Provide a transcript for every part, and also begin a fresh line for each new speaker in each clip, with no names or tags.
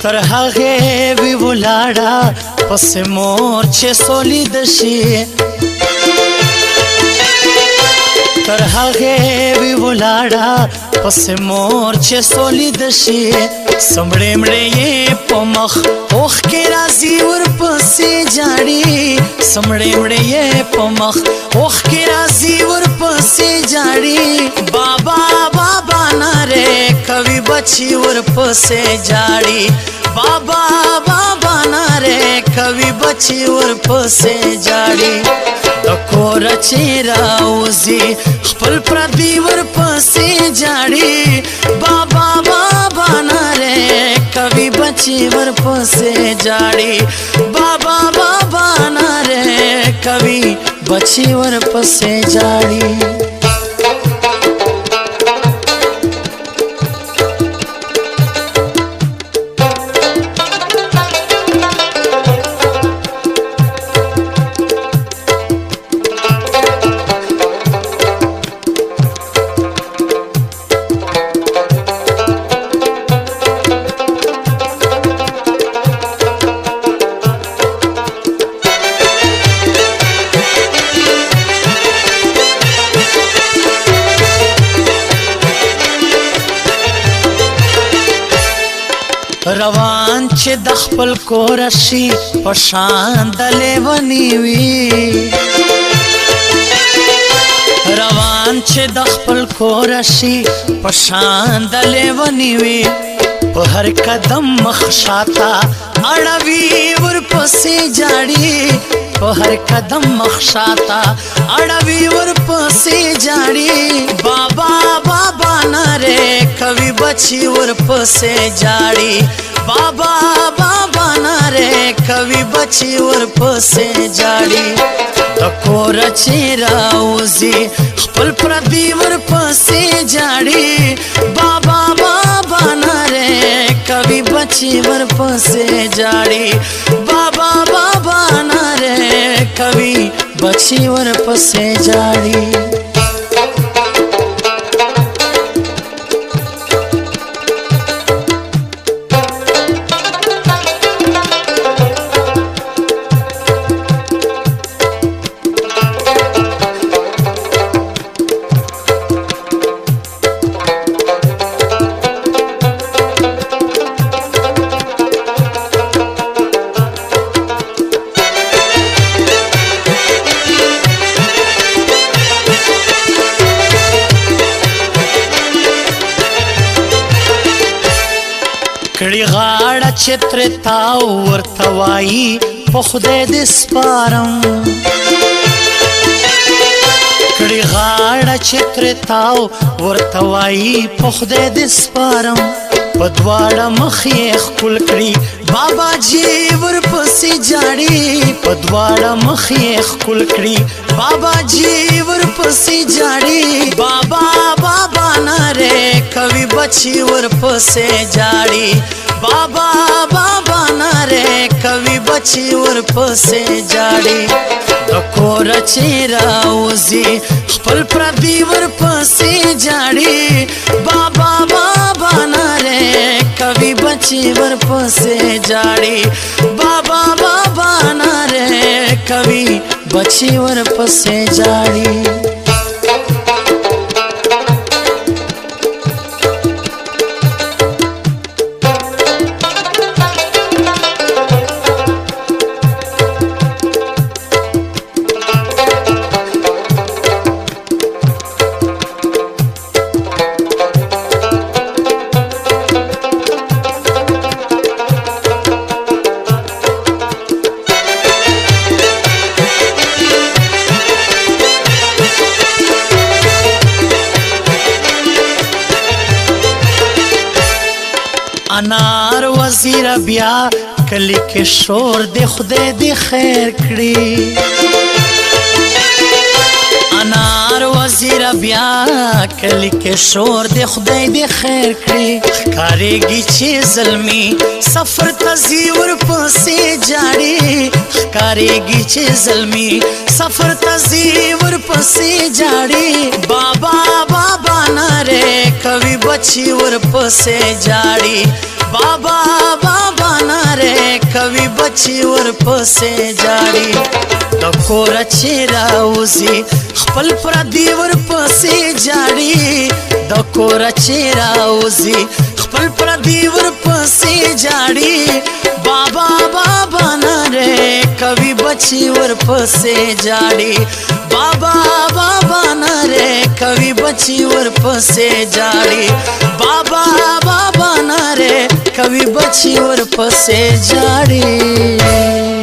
تر هغه وی ولاړه پس مور چې سولید شي تر هغه وی ولاړه پس مور چې سولید شي سمړې مړې په مخ اوخ کې راځي ور پسې جاړي سمړې مړې په مخ اوخ کې راځي ور پسې جاړي بابا بابا ناره کوي بچي ور پسې جاړي بابا بابا ناره کوي بچي ور پسې جاړي دکور چیرا وزي خپل پردي ور پسې جاړي بابا بابا ناره کوي بچي ور پسې جاړي بابا بابا ناره کوي بچي ور پسې جاړي روان چې د خپل کور شي په شان د لیونی وي روان چې د خپل کور شي په شان د لیونی وي په هر قدم مخ شاته اړوي ورپسې جاړي په هر قدم مخ شاته اړوي ورپسې جاړي بابا بابا ناره کوي بچي ورپسې جاړي بابا بابا ناره کوي بچي ورپسې جاړي دکور چیرا وزي خپل پردي ورپسې جاړي بابا بابا ناره کوي بچي ورپسې جاړي بابا بابا ناره کوي بچي ورپسې جاړي کړي غاړه چتر تاو ورته وایي په خدای دې سپارم کړي غاړه چتر تاو ورته وایي په خدای دې سپارم په دواړه مخ یې ښکل کړي بابا جي ورپسې جاړي په دواړه مخ یې ښکل کړي بابا جي ورپسې جاړي بابا بابا ناره کوي بچي ورپسې جاړي بابا بابا ناره کوي بچي ورپسې جاړي دکور چیرا وزي خپل پردي ورپسې جاړي بابا بابا ناره کوي بچي ورپسې جاړي بابا بابا ناره کوي بچي ورپسې جاړي انار وزیر بیا کلی کې شور دې خدای دې خیر کړي انار وزیر بیا کلی کې شور دې خدای دې خیر کړي ښکارېږي چې زلمي سفر ته ځي ورپسې جاړي ښکارېږي چې زلمي سفر ته ځي ورپسې جاړي بابا بابا ناره کوي بچي ورپسې جاړي بابا بابا کوي بچي ورپسې جاړي د کور چې راوځي خپل پردي ورپسې جاړي د کور چې راوځي خپل پردي ورپسې جاړي بابا بابا نره کوي بچي ورپسې جاړي بابا بابا نره کوي بچي ورپسې جاړي بابا بابا نره کوي بچي ورپسې جاړي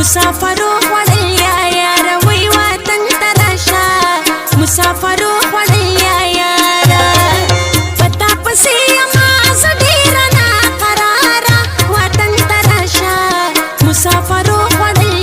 مسافرو خوړل یا یاره وی وطن ته راشه مسافرو خوړل یا یاره پتا پسې یما زه ډېره ناقراره وطن ته راشه مسافرو خوړل